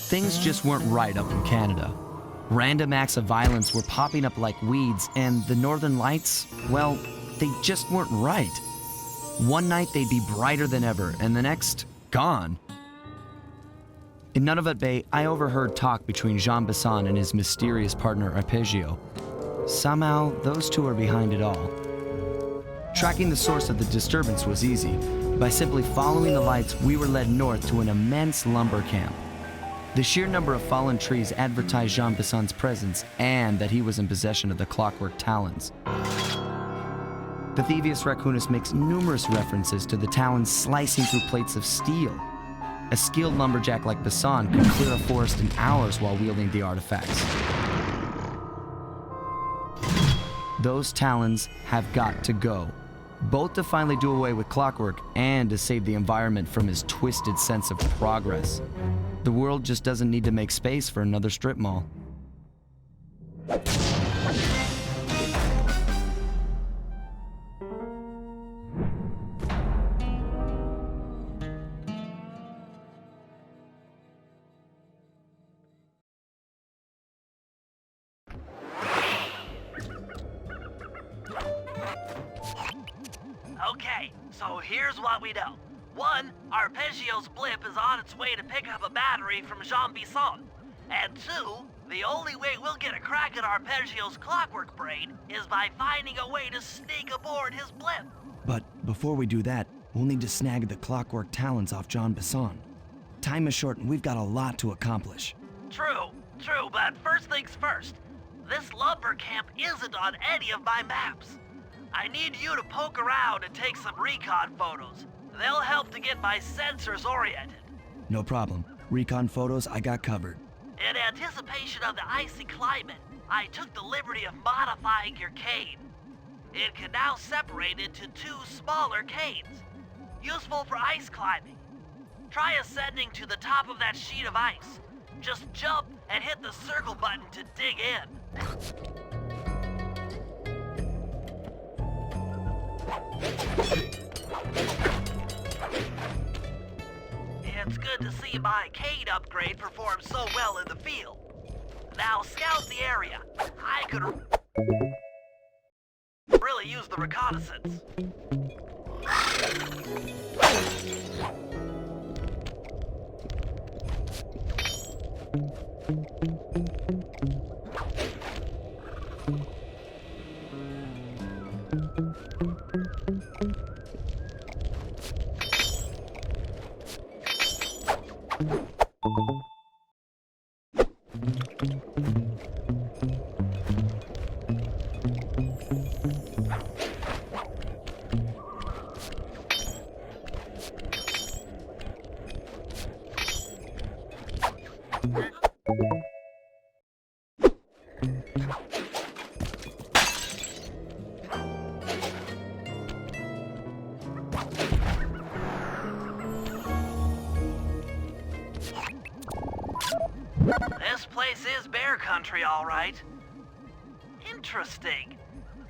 Things just weren't right up in Canada. Random acts of violence were popping up like weeds, and the Northern Lights, well, they just weren't right. One night they'd be brighter than ever, and the next, gone. In Nunavut Bay, I overheard talk between Jean Besson and his mysterious partner Arpeggio. Somehow, those two are behind it all. Tracking the source of the disturbance was easy. By simply following the lights, we were led north to an immense lumber camp. The sheer number of fallen trees advertised Jean Besson's presence and that he was in possession of the clockwork talons. The Thievius Raccoonus makes numerous references to the talons slicing through plates of steel. A skilled lumberjack like Besson could clear a forest in hours while wielding the artifacts. Those talons have got to go, both to finally do away with clockwork and to save the environment from his twisted sense of progress. The world just doesn't need to make space for another strip mall. Okay, so here's what we know. 1, Arpeggio's blip is on its way to pick up a battery from Jean Besson. And 2, the only way we'll get a crack at Arpeggio's clockwork brain is by finding a way to sneak aboard his blip. But before we do that, we'll need to snag the clockwork talons off Jean Besson. Time is short and we've got a lot to accomplish. True, but first things first. This lumber camp isn't on any of my maps. I need you to poke around and take some recon photos. They'll help to get my sensors oriented. No problem. Recon photos I got covered. In anticipation of the icy climate, I took the liberty of modifying your cane. It can now separate into 2 smaller canes, useful for ice climbing. Try ascending to the top of that sheet of ice. Just jump and hit the circle button to dig in. It's good to see my cane upgrade perform so well in the field. Now scout the area. I could really use the reconnaissance. This place is bear country, all right. Interesting.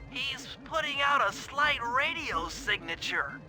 He's putting out a Slyght radio signature.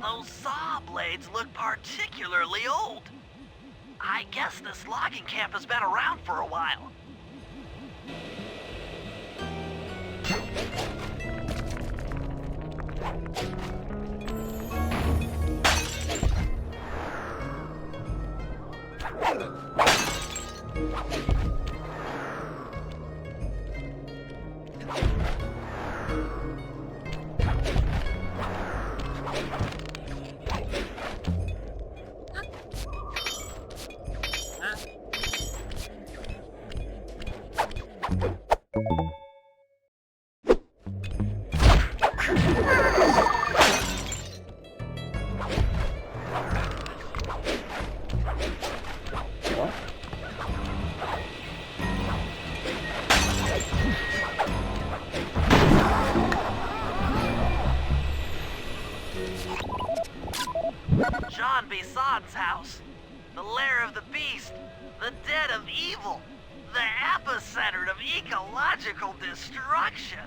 Those saw blades look particularly old. I guess this logging camp has been around for a while. John Bison's house. The lair of the beast. The den of evil. The epicenter of ecological destruction.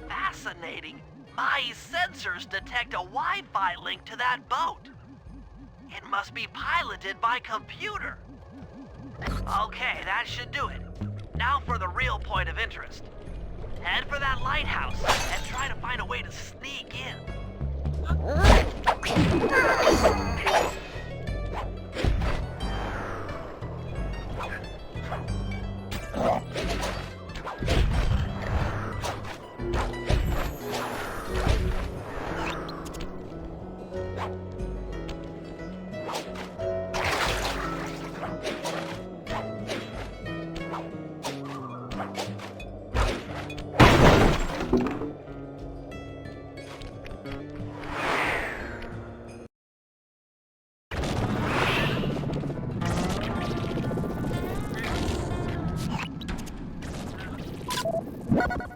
Fascinating. My sensors detect a Wi-Fi link to that boat. It must be piloted by computer. Okay, that should do it. Now for the real point of interest. Head for that lighthouse and try to find a way to sneak in.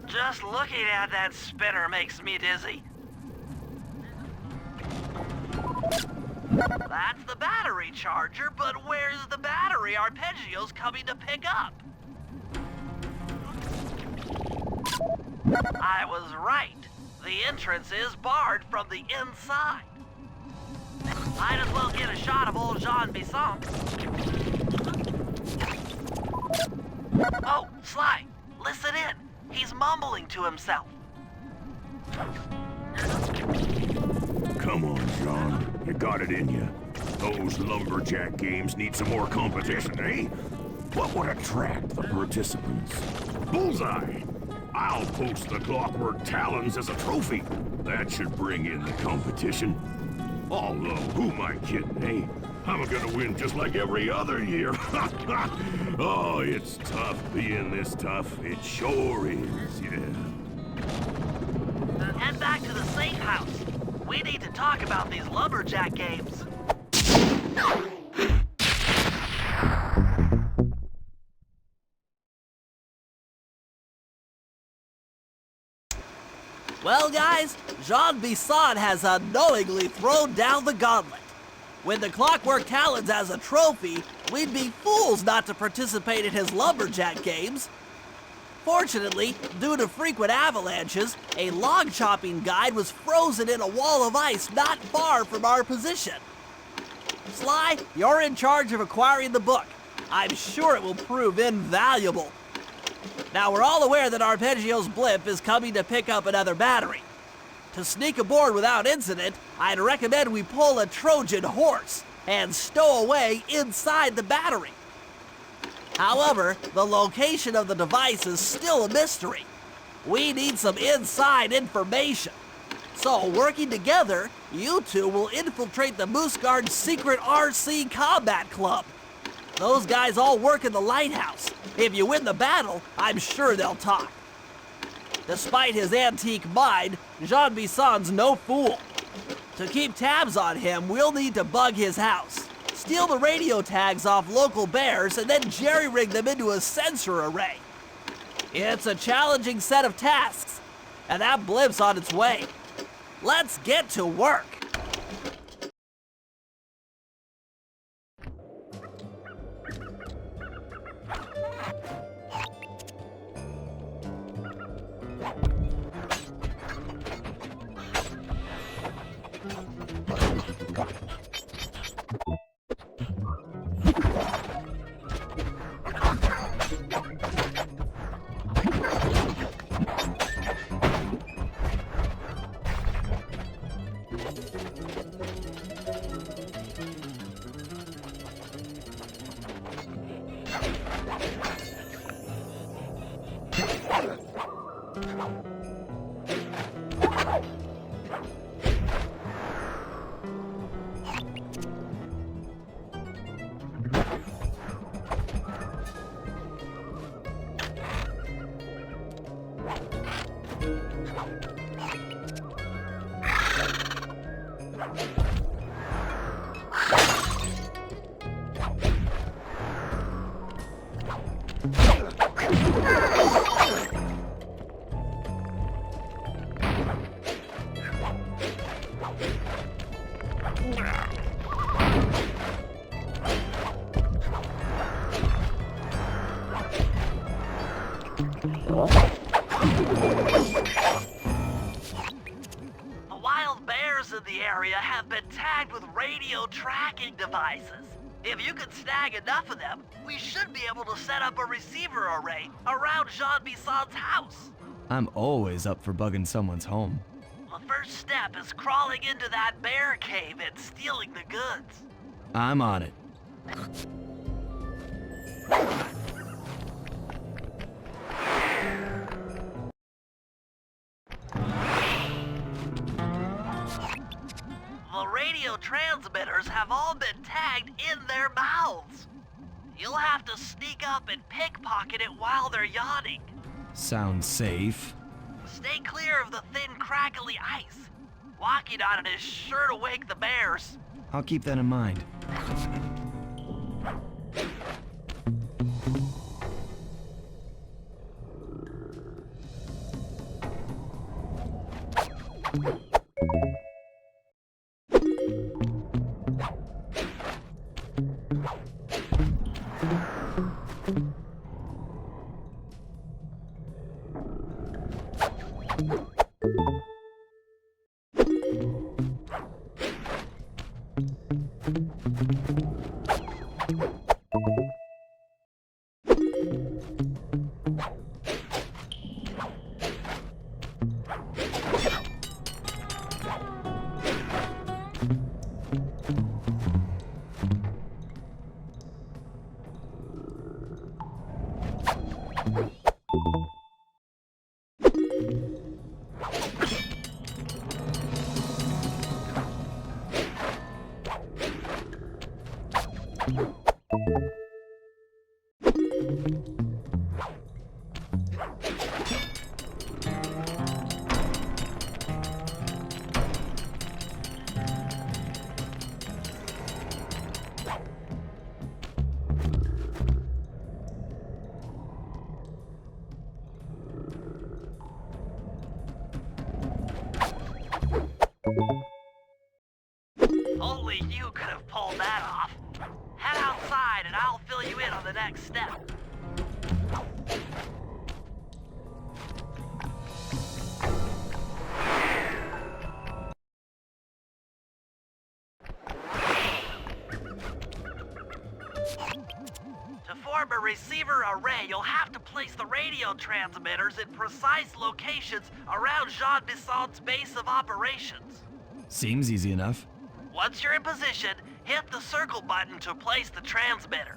Just looking at that spinner makes me dizzy. That's the battery charger, but where's the battery arpeggios coming to pick up? I was right. The entrance is barred from the inside. Might as well get a shot of old Jean Bisson. Oh, Sly, listen in. He's mumbling to himself. Come on, John. You got it in you. Those lumberjack games need some more competition, eh? What would attract the participants? Bullseye! I'll post the clockwork talons as a trophy. That should bring in the competition. Although, who am I kidding, eh? I'm gonna win just like every other year. Oh, it's tough being this tough. It sure is, yeah. Head back to the safe house. We need to talk about these lumberjack games. Well, guys, Jean Bisson has unknowingly thrown down the gauntlet. With the Clockwork Talons as a trophy, we'd be fools not to participate in his lumberjack games. Fortunately, due to frequent avalanches, a log chopping guide was frozen in a wall of ice not far from our position. Sly, you're in charge of acquiring the book. I'm sure it will prove invaluable. Now, we're all aware that Arpeggio's blimp is coming to pick up another battery. To sneak aboard without incident, I'd recommend we pull a Trojan horse and stow away inside the battery. However, the location of the device is still a mystery. We need some inside information. So, working together, you two will infiltrate the Moose Guard's secret RC combat club. Those guys all work in the lighthouse. If you win the battle, I'm sure they'll talk. Despite his antique mind, Jean Bisson's no fool. To keep tabs on him, we'll need to bug his house, steal the radio tags off local bears, and then jerry-rig them into a sensor array. It's a challenging set of tasks, and that blimp's on its way. Let's get to work. The wild bears in the area have been tagged with radio tracking devices. If you can snag enough of them, we should be able to set up a receiver array around Jean Bisson's house. I'm always up for bugging someone's home. The first step is crawling into that bear cave and stealing the goods. I'm on it. The radio transmitters have all been tagged in their mouths. You'll have to sneak up and pickpocket it while they're yawning. Sounds safe. Stay clear of the thin, crackly ice. Walking on it is sure to wake the bears. I'll keep that in mind. Only you could have pulled that off. Head outside and I'll fill you in on the next step. To form a receiver array, you'll have to place the radio transmitters in precise locations around Jean Bisson's base of operations. Seems easy enough. Once you're in position, hit the circle button to place the transmitter.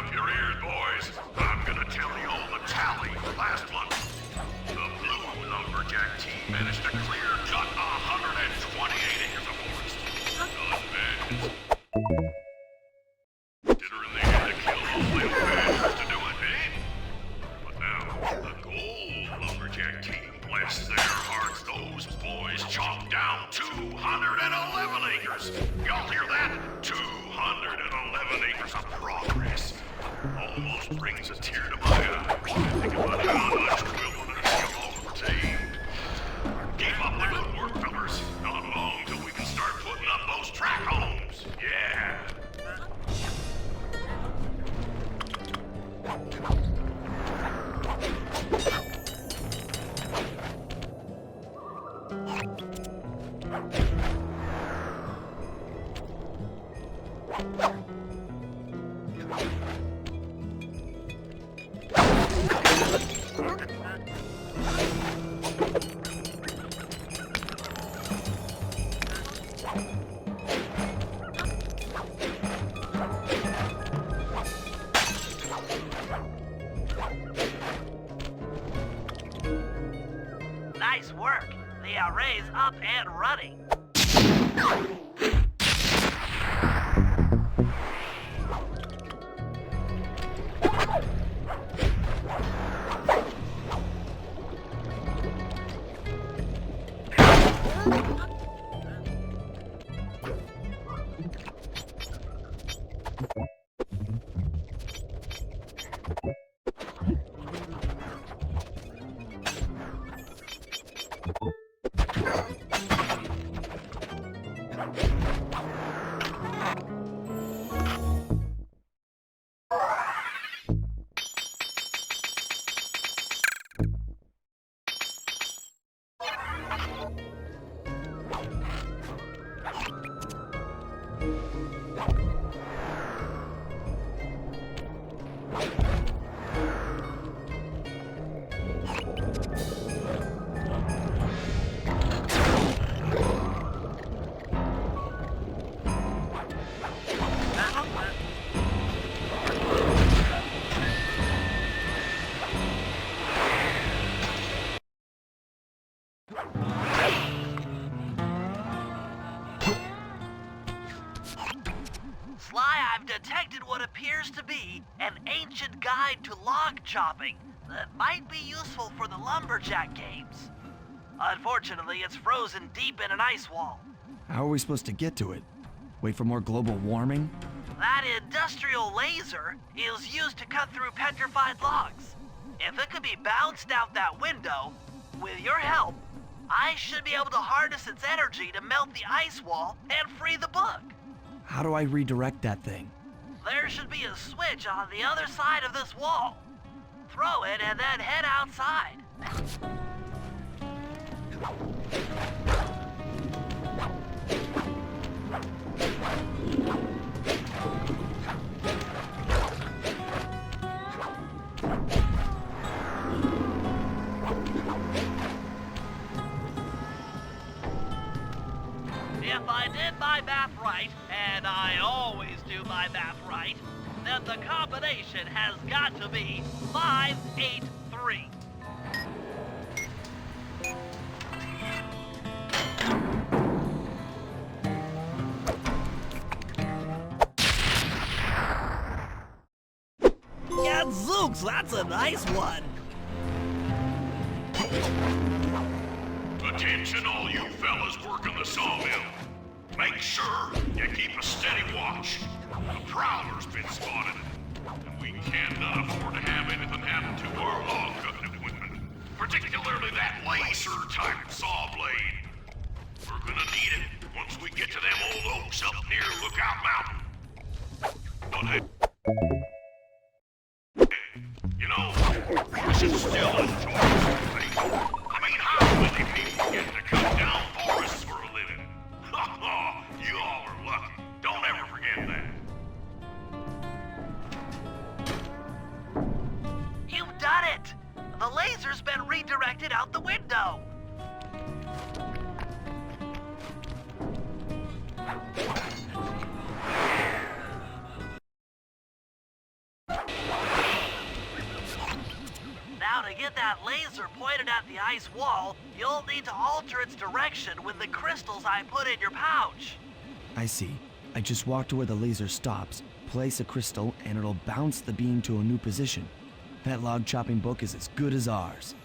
up your ears, boys. I'm gonna tell you all the tally for last month. The blue lumberjack team managed to clear cut 128 acres of forest. Not bad. Considering they had to kill all them badgers to do it, eh? But now, the gold lumberjack team, bless their hearts, those boys chopped down 211 acres. Y'all hear that? 211 acres of progress. Almost brings a tear to my eye. Think about how much wilderness y'all overtamed. Keep up the good work, fellas. Not long till we can start putting up those track homes. Yeah. Nice work. The array's up and running. I've detected what appears to be an ancient guide to log chopping that might be useful for the lumberjack games. Unfortunately, it's frozen deep in an ice wall. How are we supposed to get to it? Wait for more global warming? That industrial laser is used to cut through petrified logs. If it could be bounced out that window, with your help, I should be able to harness its energy to melt the ice wall and free the bug. How do I redirect that thing? There should be a switch on the other side of this wall. Throw it and then head outside. If I did my math right, and I always do my math right, then the combination has got to be 583. Gadzooks, that's a nice one. Attention all you fellas working the sawmill. Make sure you keep a steady watch. The prowler's been spotted, and we cannot afford to have anything happen to our log cutting equipment, particularly that laser-type saw blade. We're gonna need it once we get to them old oaks up near Lookout Mountain. But hey, you know, we should still enjoy something. I mean, how many people get to come down The laser's been redirected out the window. Now to get that laser pointed at the ice wall, you'll need to alter its direction with the crystals I put in your pouch. I see. I just walk to where the laser stops, place a crystal, and it'll bounce the beam to a new position. That log chopping book is as good as ours.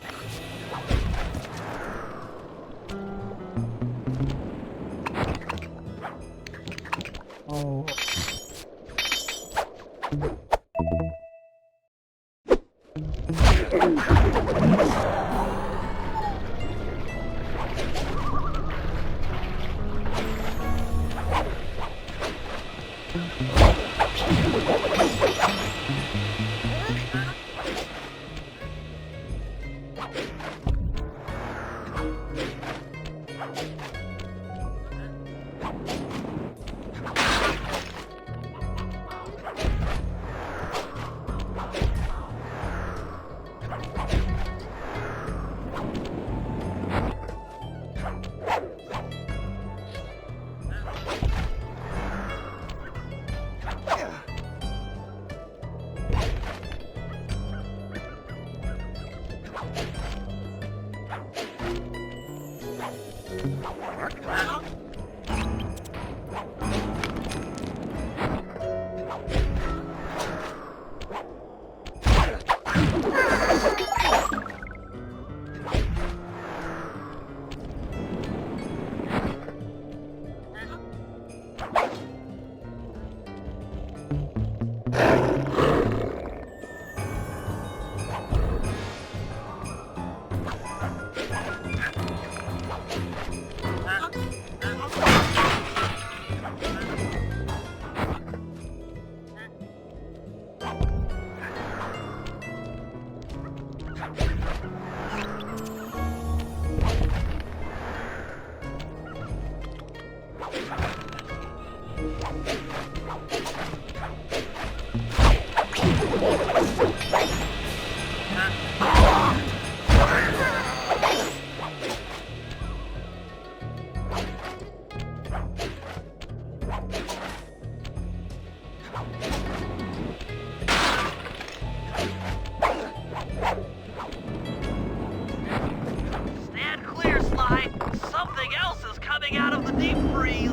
Stand clear, Slyght. Something else is coming out of the deep freeze.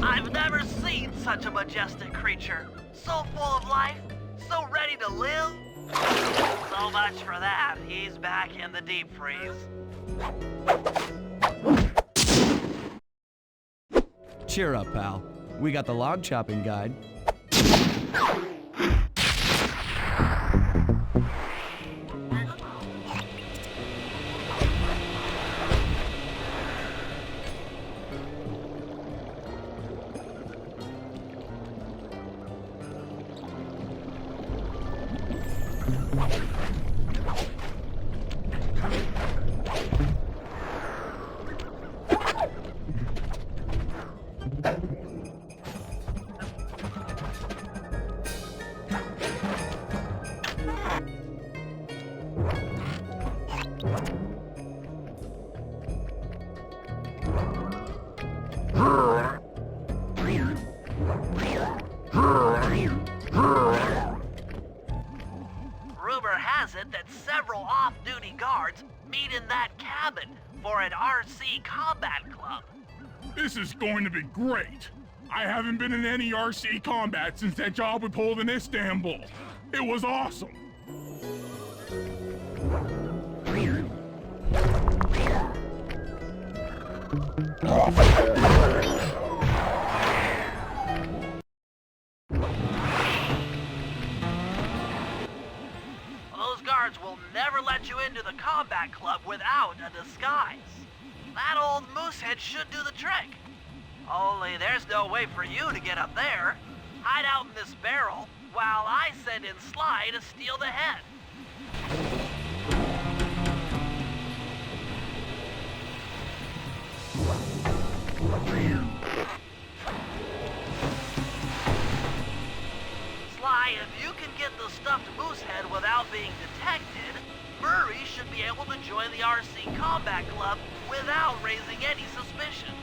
I've never seen such a majestic creature. So full of life, so ready to live. So much for that. He's back in the deep freeze. Cheer up, pal. We got the log chopping guide. Rumor has it that several off-duty guards meet in that cabin for an RC combat club. This is going to be great. I haven't been in any RC combat since that job we pulled in Istanbul. It was awesome. Those guards will never let you into the combat club without a disguise. That old moosehead should do the trick. Only there's no way for you to get up there. Hide out in this barrel while I send in Slyght to steal the head. Sly, if you can get the stuffed moosehead without being detected, Murray should be able to join the RC Combat Club without raising any suspicion.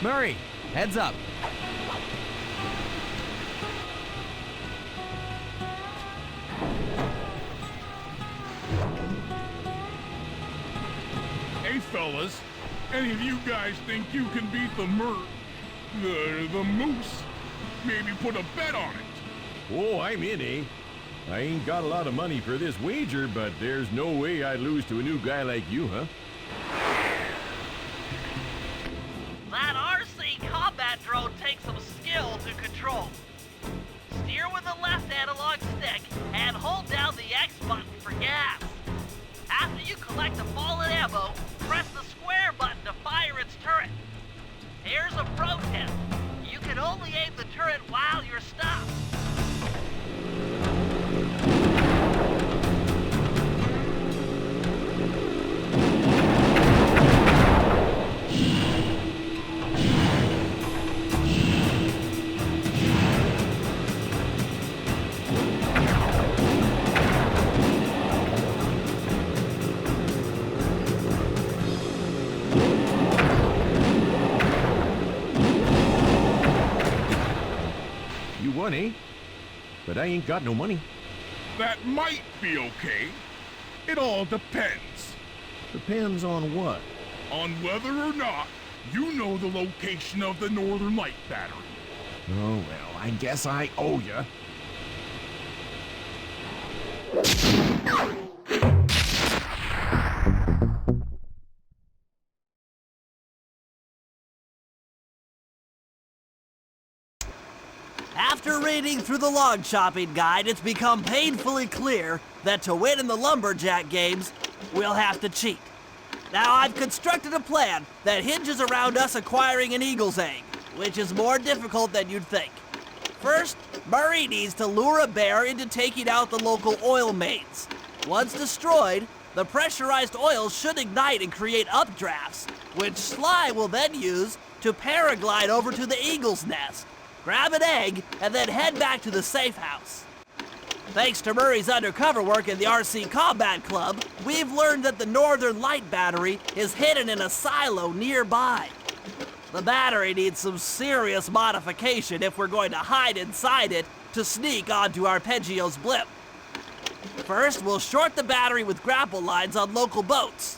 Murray, heads up. Hey, fellas, any of you guys think you can beat the moose? Maybe put a bet on it. Oh, I'm in, eh? I ain't got a lot of money for this wager, but there's no way I'd lose to a new guy like you, huh? That RC combat drone takes some skill to control. Steer with the left analog stick and hold down the X button for gas. After you collect the fallen ammo, press the square button to fire its turret. Here's a pro tip. You can only aim the turret while you're stopped. Won, eh? But I ain't got no money. That might be okay. It all depends. Depends on what? On whether or not you know the location of the Northern Light Battery. Oh, well, I guess I owe ya. After reading through the log chopping guide, it's become painfully clear that to win in the lumberjack games, we'll have to cheat. Now, I've constructed a plan that hinges around us acquiring an eagle's egg, which is more difficult than you'd think. First, Murray needs to lure a bear into taking out the local oil mains. Once destroyed, the pressurized oil should ignite and create updrafts, which Sly will then use to paraglide over to the eagle's nest, grab an egg, and then head back to the safe house. Thanks to Murray's undercover work in the RC Combat Club, we've learned that the Northern Light Battery is hidden in a silo nearby. The battery needs some serious modification if we're going to hide inside it to sneak onto Arpeggio's blimp. First, we'll short the battery with grapple lines on local boats.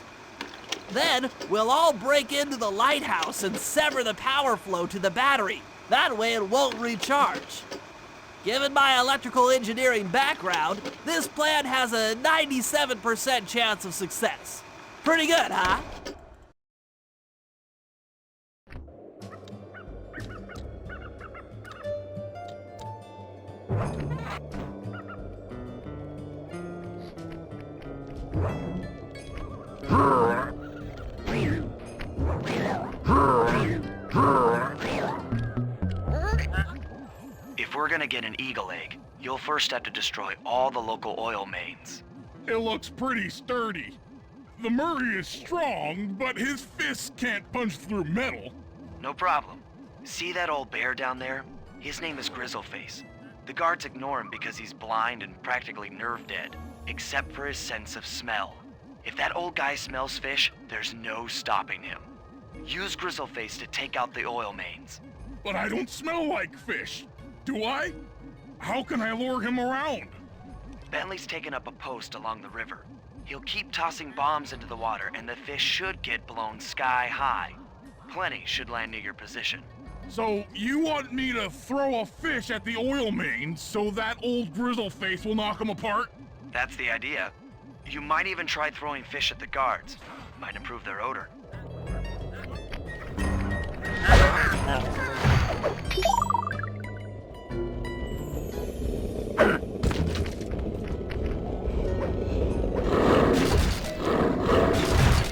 Then, we'll all break into the lighthouse and sever the power flow to the battery. That way it won't recharge. Given my electrical engineering background, this plan has a 97% chance of success. Pretty good, huh? If we're gonna get an eagle egg, you'll first have to destroy all the local oil mains. It looks pretty sturdy. The Murray is strong, but his fists can't punch through metal. No problem. See that old bear down there? His name is Grizzle Face. The guards ignore him because he's blind and practically nerve dead, except for his sense of smell. If that old guy smells fish, there's no stopping him. Use Grizzle Face to take out the oil mains. But I don't smell like fish, do I? How can I lure him around? Bentley's taken up a post along the river. He'll keep tossing bombs into the water and the fish should get blown sky high. Plenty should land near your position. So you want me to throw a fish at the oil mains so that old Grizzle Face will knock him apart? That's the idea. You might even try throwing fish at the guards. Might improve their odor.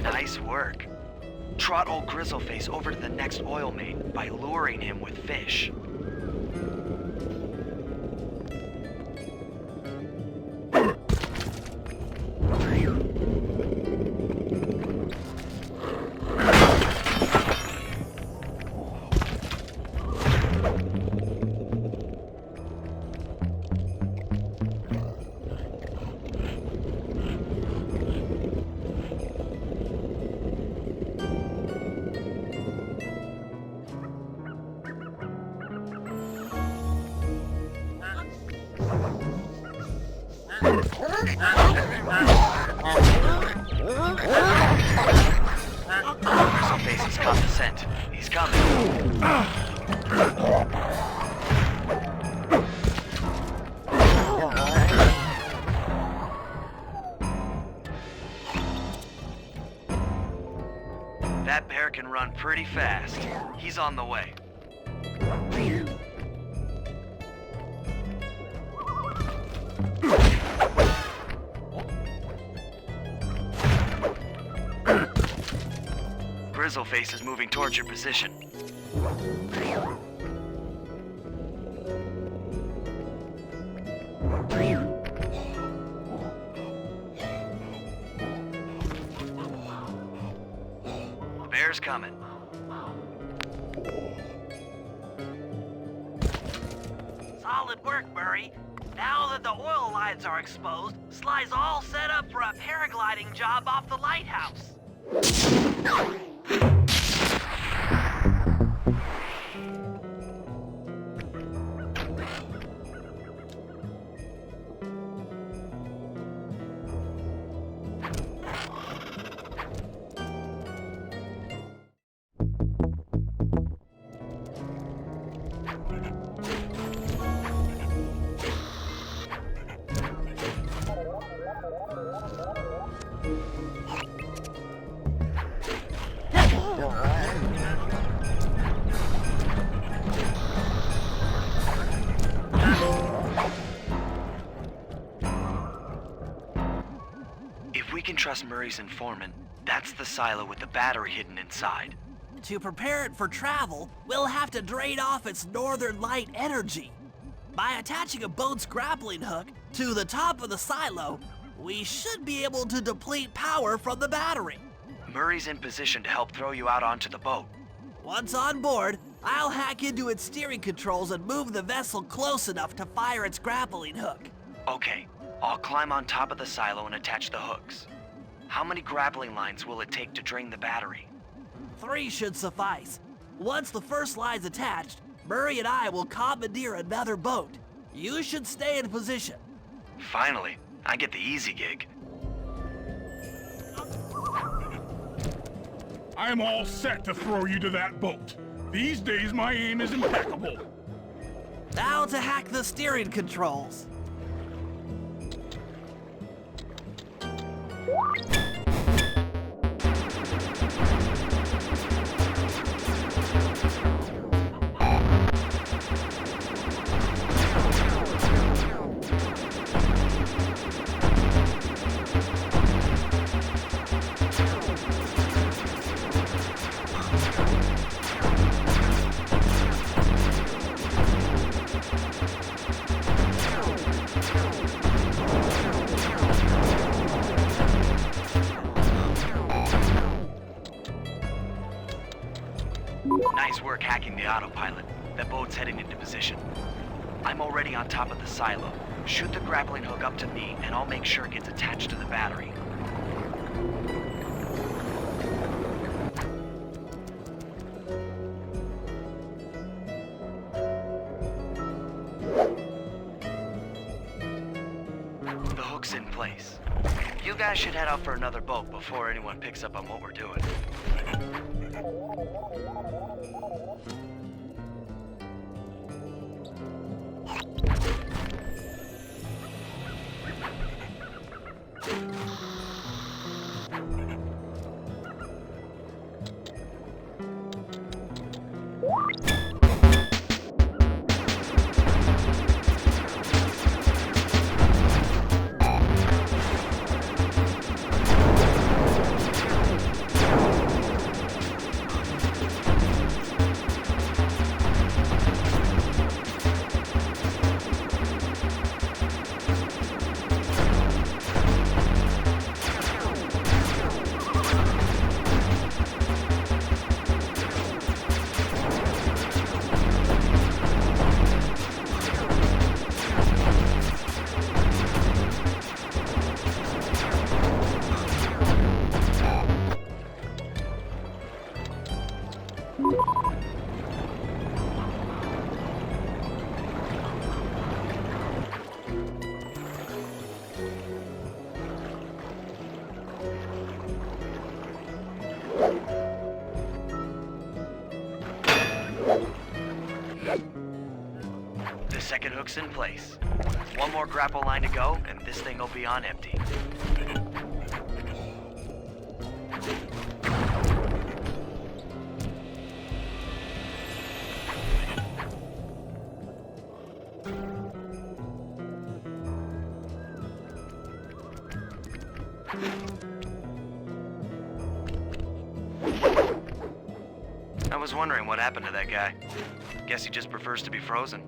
Nice work. Trot old Grizzle Face over to the next oil main by luring him with fish. Grizzle Face has caught the scent. He's coming. That bear can run pretty fast. He's on the way. Grizzle Face is moving towards your position. The bear's coming. Solid work, Murray. Now that the oil lines are exposed, Sly's all set up for a paragliding job off the lighthouse. If we can trust Murray's informant, that's the silo with the battery hidden inside. To prepare it for travel, we'll have to drain off its northern light energy. By attaching a boat's grappling hook to the top of the silo, we should be able to deplete power from the battery. Murray's in position to help throw you out onto the boat. Once on board, I'll hack into its steering controls and move the vessel close enough to fire its grappling hook. Okay, I'll climb on top of the silo and attach the hooks. How many grappling lines will it take to drain the battery? 3 should suffice. Once the first line's attached, Murray and I will commandeer another boat. You should stay in position. Finally, I get the easy gig. I'm all set to throw you to that boat. These days, my aim is impeccable. Now to hack the steering controls. autopilot. That boat's heading into position. I'm already on top of the silo. Shoot the grappling hook up to me, and I'll make sure it gets attached to the battery. The hook's in place. You guys should head out for another boat before anyone picks up on what we're doing. The second hook's in place. One more grapple line to go, and this thing will be on empty. I was wondering what happened to that guy. Guess he just prefers to be frozen.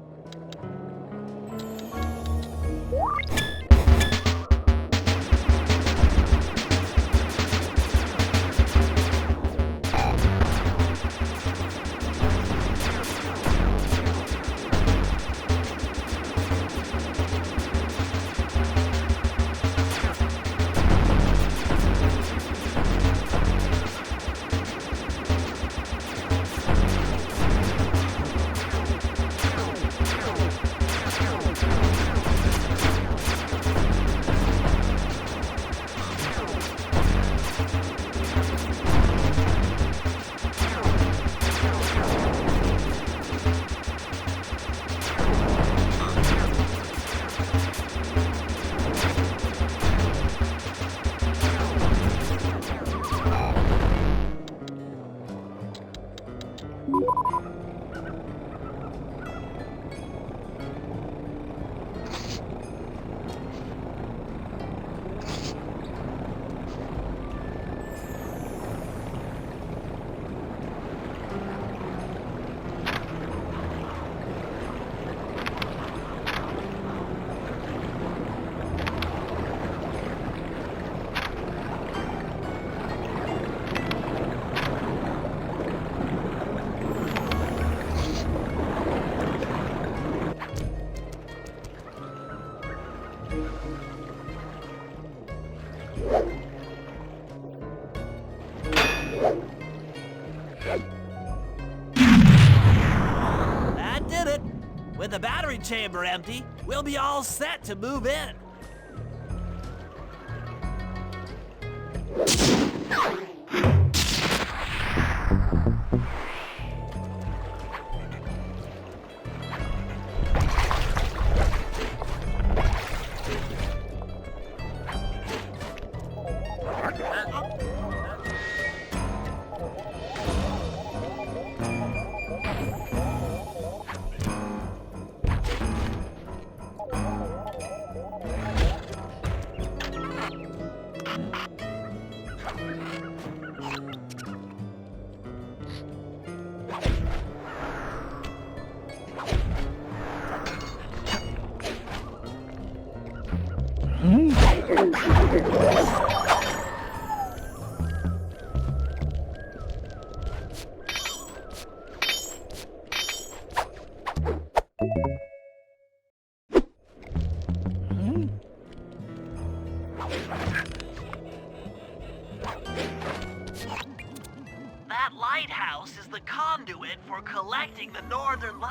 That did it. With the battery chamber empty, we'll be all set to move in.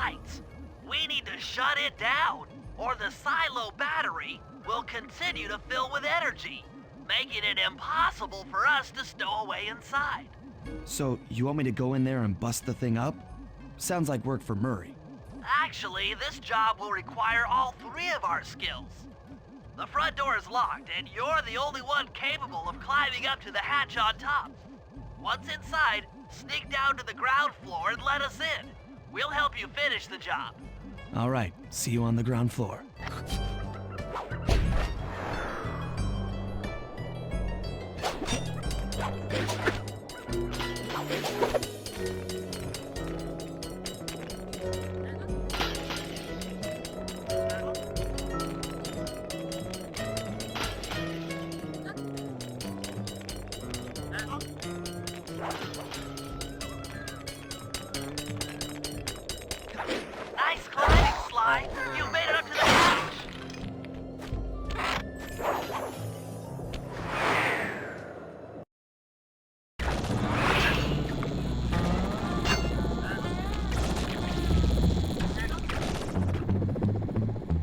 lights. We need to shut it down, or the silo battery will continue to fill with energy, making it impossible for us to stow away inside. So, you want me to go in there and bust the thing up? Sounds like work for Murray. Actually, this job will require all three of our skills. The front door is locked, and you're the only one capable of climbing up to the hatch on top. Once inside, sneak down to the ground floor and let us in. We'll help you finish the job. All right, see you on the ground floor. Nice climbing, Slyght. You made it up to the hatch.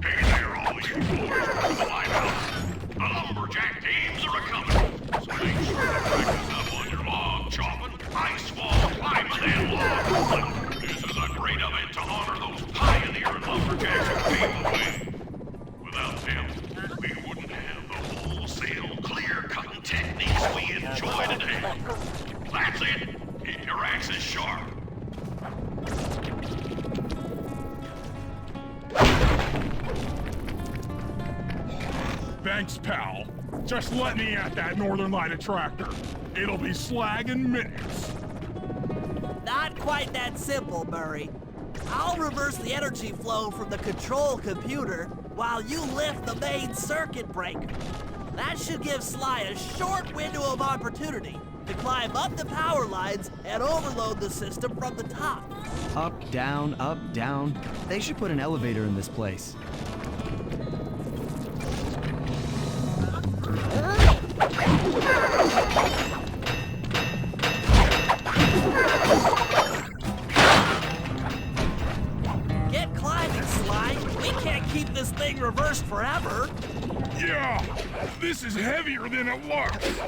Hey there, all you boys from the Lighthouse. The lumberjack games are a-coming. So make sure to practice up on your log chopping, ice wall climbing, and log pulling. This is a great event to honor those pioneering lumberjacks who paved the way. Without them, we wouldn't have the wholesale clear-cutting techniques we enjoy today. That's it. Keep your axes sharp. Thanks, pal. Just let me at that Northern Light attractor. It'll be slag in minutes. Not quite that simple, Murray. I'll reverse the energy flow from the control computer while you lift the main circuit breaker. That should give Sly a short window of opportunity to climb up the power lines and overload the system from the top. Up, down, up, down. They should put an elevator in this place. Get climbing, Sly. We can't keep this thing reversed forever. Yeah, this is heavier than it looks.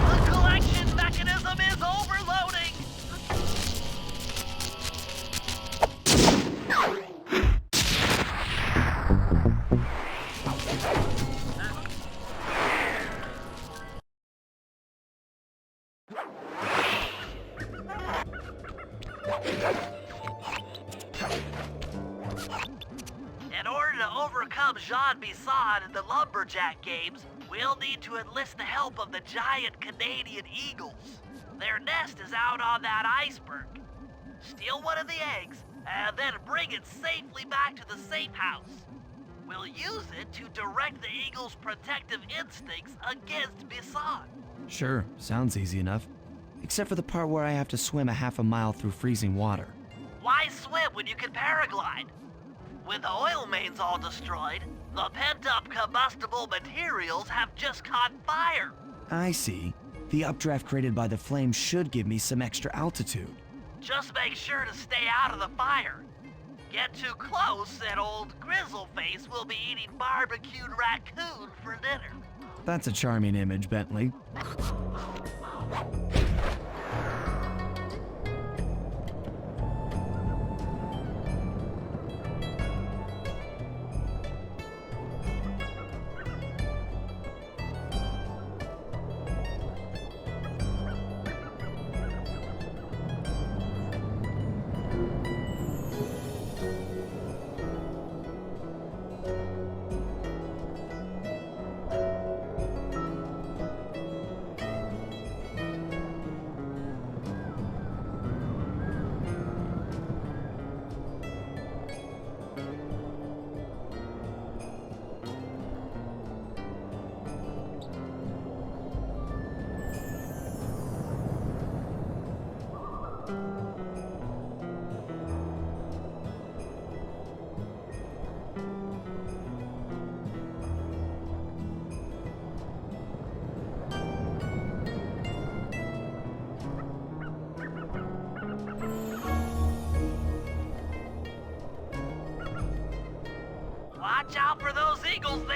The collection mechanism is overloading! In order to overcome Jean Bisson in the lumberjack games, we'll need to enlist the help of the giant Canadian eagles. Their nest is out on that iceberg. Steal one of the eggs, and then bring it safely back to the safe house. We'll use it to direct the eagle's protective instincts against Bisson. Sure, sounds easy enough. Except for the part where I have to swim a half a mile through freezing water. Why swim when you can paraglide? With the oil mains all destroyed, the pent-up combustible materials have just caught fire. I see. The updraft created by the flames should give me some extra altitude. Just make sure to stay out of the fire. Get too close and old Grizzle Face will be eating barbecued raccoon for dinner. That's a charming image, Bentley.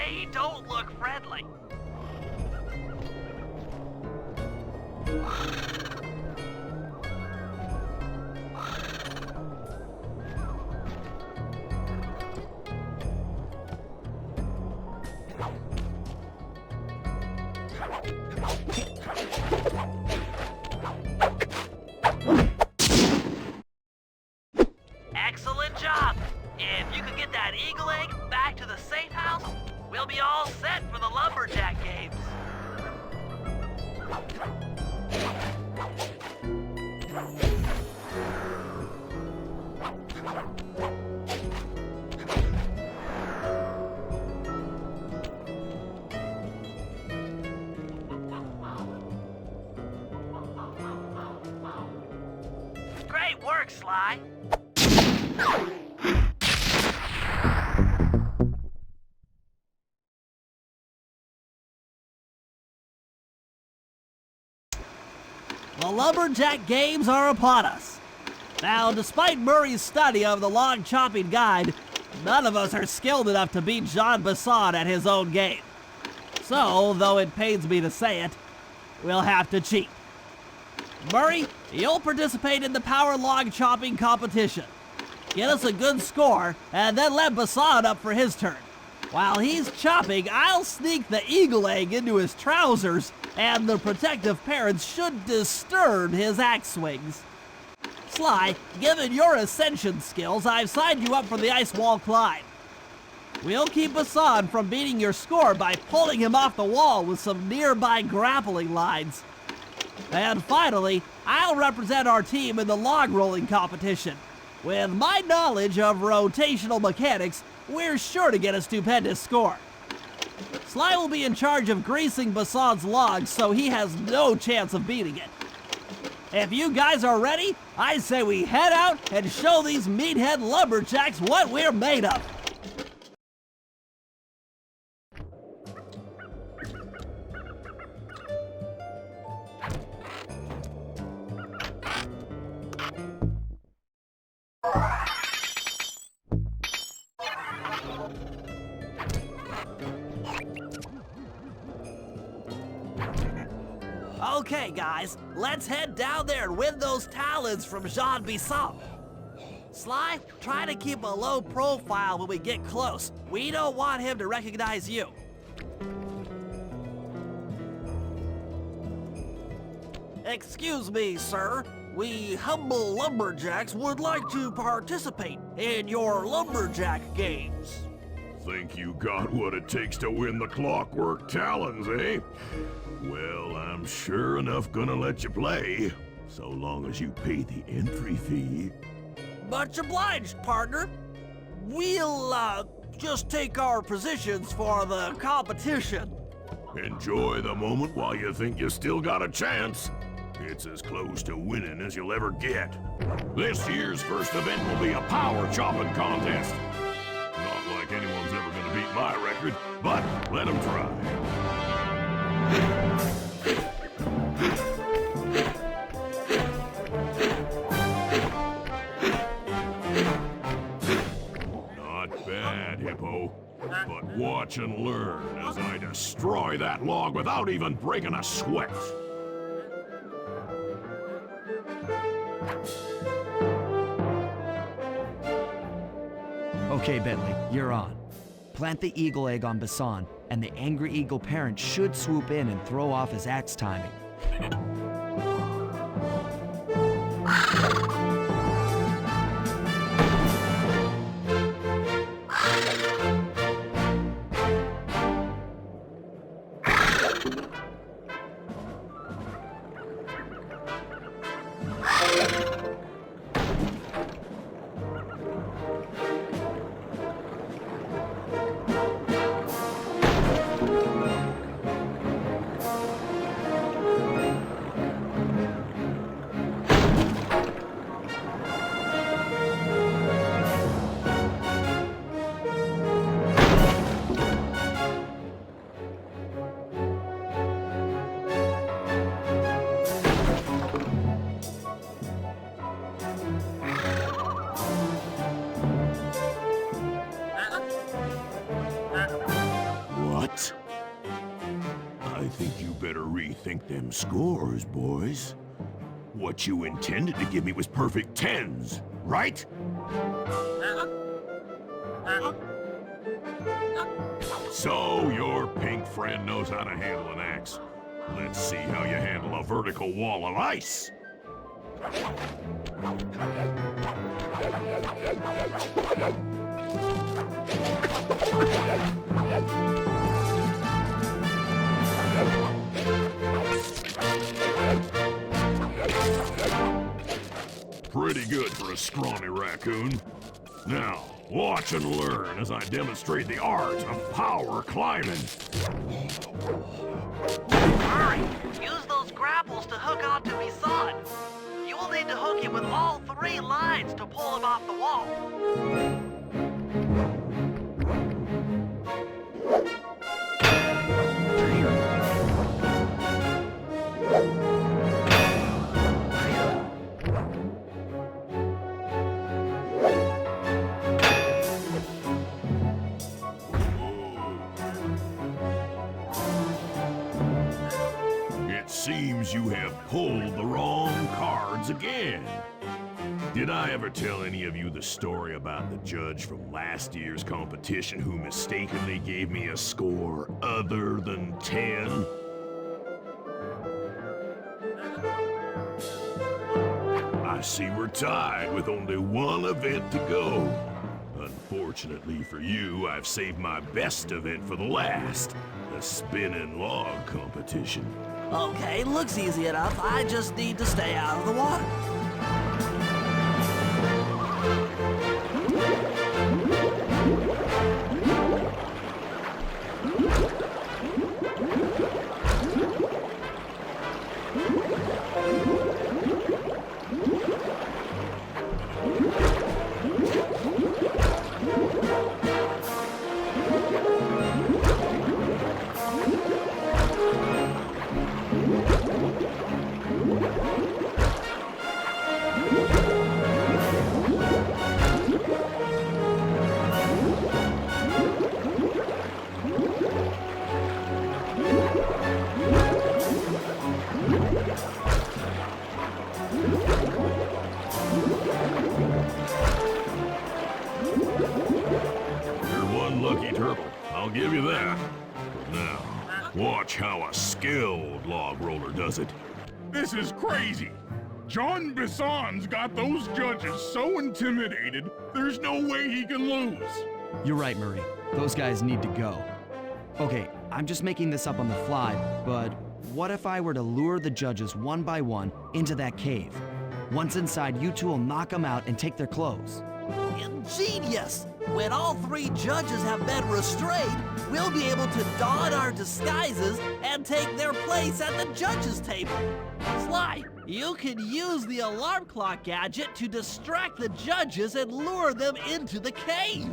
They don't look friendly. Excellent job! If you could get that eagle egg back to the safe house, we'll be all set for the lumberjack games. Great work, Sly. The lumberjack games are upon us. Now, despite Murray's study of the log chopping guide, none of us are skilled enough to beat Jean Basson at his own game. So, though it pains me to say it, we'll have to cheat. Murray, you'll participate in the power log chopping competition. Get us a good score, and then let Basson up for his turn. While he's chopping, I'll sneak the eagle egg into his trousers, and the protective parents should disturb his axe swings. Sly, given your ascension skills, I've signed you up for the ice wall climb. We'll keep Basson from beating your score by pulling him off the wall with some nearby grappling lines. And finally, I'll represent our team in the log rolling competition. With my knowledge of rotational mechanics, we're sure to get a stupendous score. Sly will be in charge of greasing Basson's logs, so he has no chance of beating it. If you guys are ready, I say we head out and show these meathead lumberjacks what we're made of. Okay, guys, let's head down there and win those talons from Jean Basson. Sly, try to keep a low profile when we get close. We don't want him to recognize you. Excuse me, sir. We humble lumberjacks would like to participate in your lumberjack games. Think you got what it takes to win the clockwork talons, eh? Well, I'm sure enough gonna let you play, so long as you pay the entry fee. Much obliged, partner. We'll, just take our positions for the competition. Enjoy the moment while you think you still got a chance. It's as close to winning as you'll ever get. This year's first event will be a power chopping contest. Not like anyone's ever gonna beat my record, but let them try. Not bad, Hippo. But watch and learn as I destroy that log without even breaking a sweat. Okay, Bentley, you're on. Plant the eagle egg on Basson, and the angry eagle parent should swoop in and throw off his axe timing. think you better rethink them scores, boys. What you intended to give me was perfect 10s, right? So your pink friend knows how to handle an axe. Let's see how you handle a vertical wall of ice. Pretty good for a scrawny raccoon. Now, watch and learn as I demonstrate the art of power climbing. Hurry! Use those grapples to hook onto Bison. You will need to hook him with all 3 lines to pull him off the wall. Seems you have pulled the wrong cards again. Did I ever tell any of you the story about the judge from last year's competition who mistakenly gave me a score other than 10? I see we're tied with only one event to go. Unfortunately for you, I've saved my best event for the last, the spinning log competition. Okay, looks easy enough. I just need to stay out of the water. I'll give you that. But now, watch how a skilled log roller does it. This is crazy. John Bison's got those judges so intimidated, there's no way he can lose. You're right, Murray. Those guys need to go. Okay, I'm just making this up on the fly, but what if I were to lure the judges one by one into that cave? Once inside, you two will knock them out and take their clothes. Ingenious! When all 3 judges have been restrained, we'll be able to don our disguises and take their place at the judges' table. Sly, you can use the alarm clock gadget to distract the judges and lure them into the cave.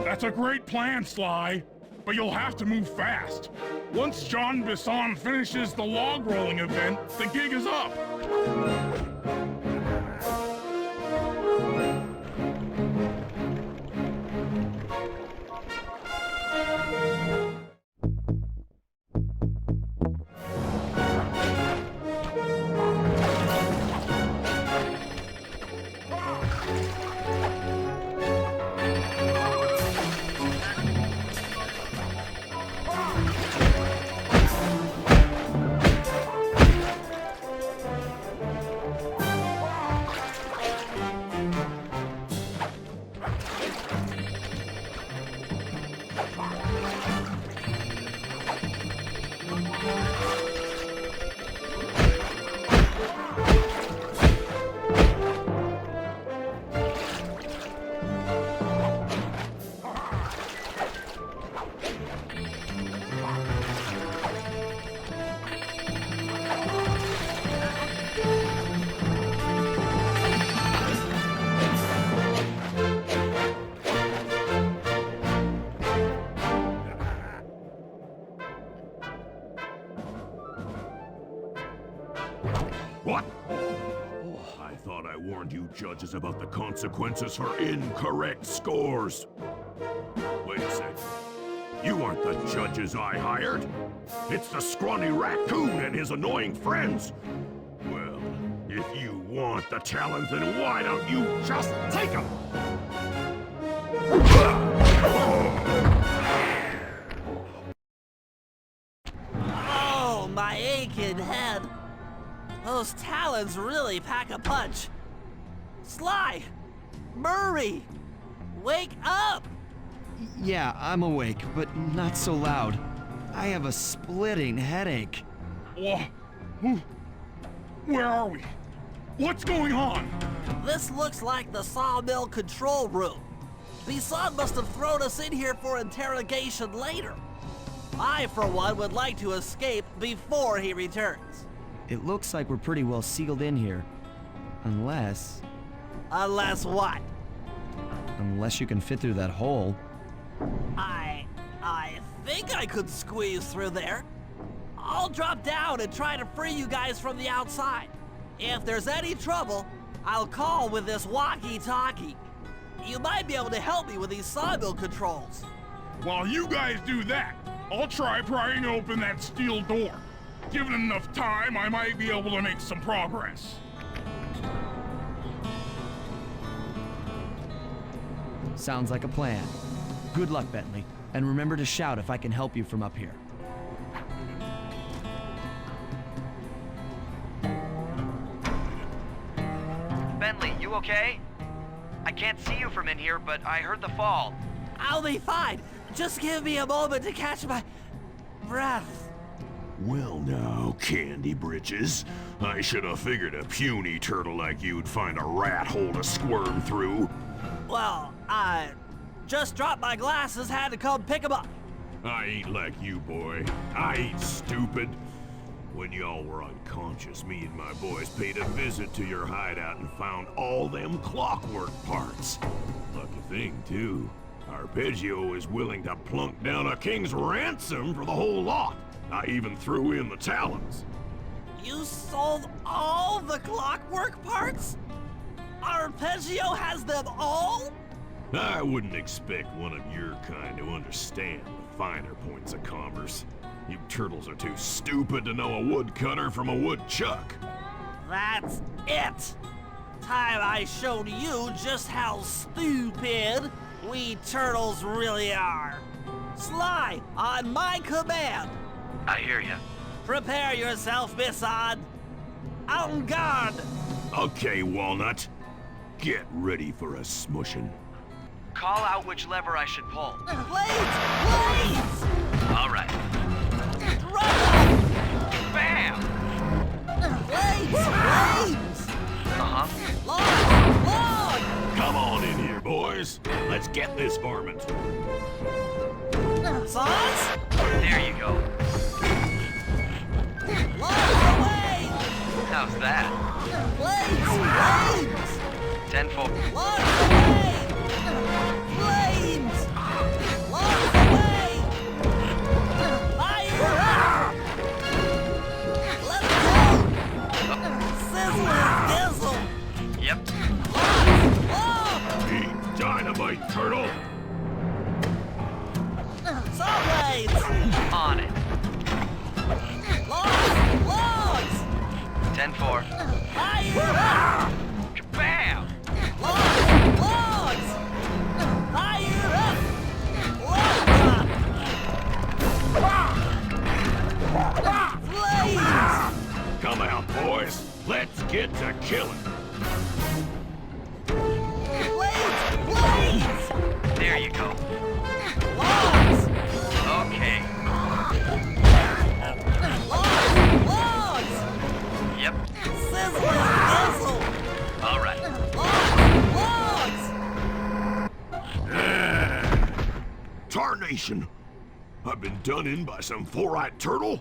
That's a great plan, Sly. But you'll have to move fast. Once John Bison finishes the log rolling event, the gig is up. What? I thought I warned you judges about the consequences for incorrect scores. Wait a second. You aren't the judges I hired. It's the scrawny raccoon and his annoying friends. Well, if you want the challenge, then why don't you just take them? Oh, my aching head. Those talons really pack a punch. Sly! Murray! Wake up! Yeah, I'm awake, but not so loud. I have a splitting headache. Where are we? What's going on? This looks like the sawmill control room. Bison must have thrown us in here for interrogation later. I, for one, would like to escape before he returns. It looks like we're pretty well sealed in here. Unless Unless what? you can fit through that hole. I think I could squeeze through there. I'll drop down and try to free you guys from the outside. If there's any trouble, I'll call with this walkie-talkie. You might be able to help me with these sawmill controls. While you guys do that, I'll try prying open that steel door. Given enough time, I might be able to make some progress. Sounds like a plan. Good luck, Bentley. And remember to shout if I can help you from up here. Bentley, you okay? I can't see you from in here, but I heard the fall. I'll be fine. Just give me a moment to catch my breath. Well now, Candy Britches. I should have figured a puny turtle like you'd find a rat hole to squirm through. Well, I just dropped my glasses, had to come pick them up. I ain't like you, boy. I ain't stupid. When y'all were unconscious, me and my boys paid a visit to your hideout and found all them clockwork parts. Lucky thing, too. Arpeggio is willing to plunk down a king's ransom for the whole lot. I even threw in the talons. You sold all the clockwork parts? Arpeggio has them all? I wouldn't expect one of your kind to understand the finer points of commerce. You turtles are too stupid to know a woodcutter from a woodchuck. That's it. Time I showed you just how stupid we turtles really are. Sly, on my command. I hear you. Prepare yourself, Bison. En garde. Okay, Walnut. Get ready for a smushing. Call out which lever I should pull. Blades! All right. Run! Bam! Blades! Uh-huh. Log! Come on in here, boys. Let's get this varmint. Saws? There you go. Log away! How's that? Blades! 10-4. Log away! Blades! Log away! Fire up! Let's go! Sizzle and dizzle! Yep. Log! Eat dynamite, turtle. Saw blades! On it. Logs! 10-4. Fire up! Bam! Logs! Fire up! Flames! Come out, boys. Let's get to killing. Blades! There you go. Logs! Okay. Logs! Yep. Sizzle and dizzle! All right. Logs! Tarnation! I've been done in by some four-eyed turtle?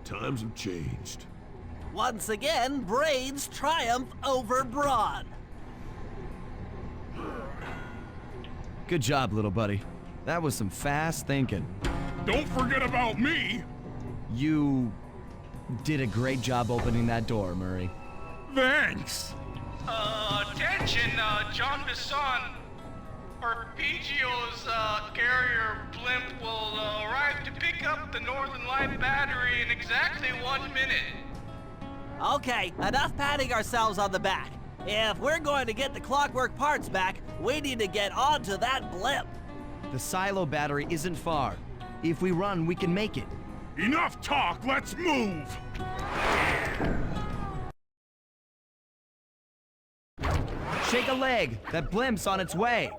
Times have changed. Once again, Braids triumph over Brawn. Good job, little buddy. That was some fast thinking. Don't forget about me. You did a great job opening that door, Murray. Thanks. Attention, John Bison. Arpeggio's carrier blimp will arrive to pick up the Northern Light battery in exactly 1 minute. Okay, enough patting ourselves on the back. If we're going to get the clockwork parts back, we need to get onto that blimp. The silo battery isn't far. If we run, we can make it. Enough talk, let's move! Shake a leg. That blimp's on its way.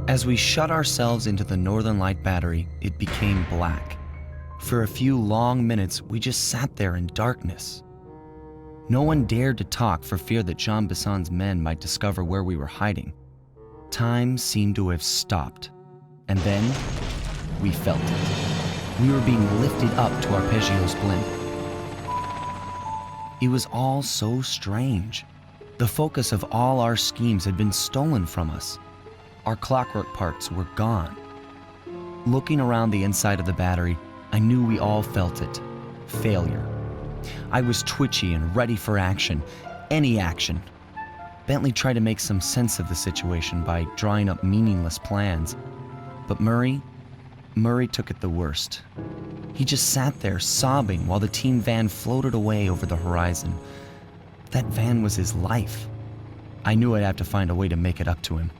As we shut ourselves into the Northern Light battery, it became black. For a few long minutes, we just sat there in darkness. No one dared to talk for fear that Jean Bisson's men might discover where we were hiding. Time seemed to have stopped. And then, we felt it. We were being lifted up to Arpeggio's blimp. It was all so strange. The focus of all our schemes had been stolen from us. Our clockwork parts were gone. Looking around the inside of the battery, I knew we all felt it. Failure. I was twitchy and ready for action. Any action. Bentley tried to make some sense of the situation by drawing up meaningless plans. But Murray took it the worst. He just sat there sobbing while the team van floated away over the horizon. That van was his life. I knew I'd have to find a way to make it up to him.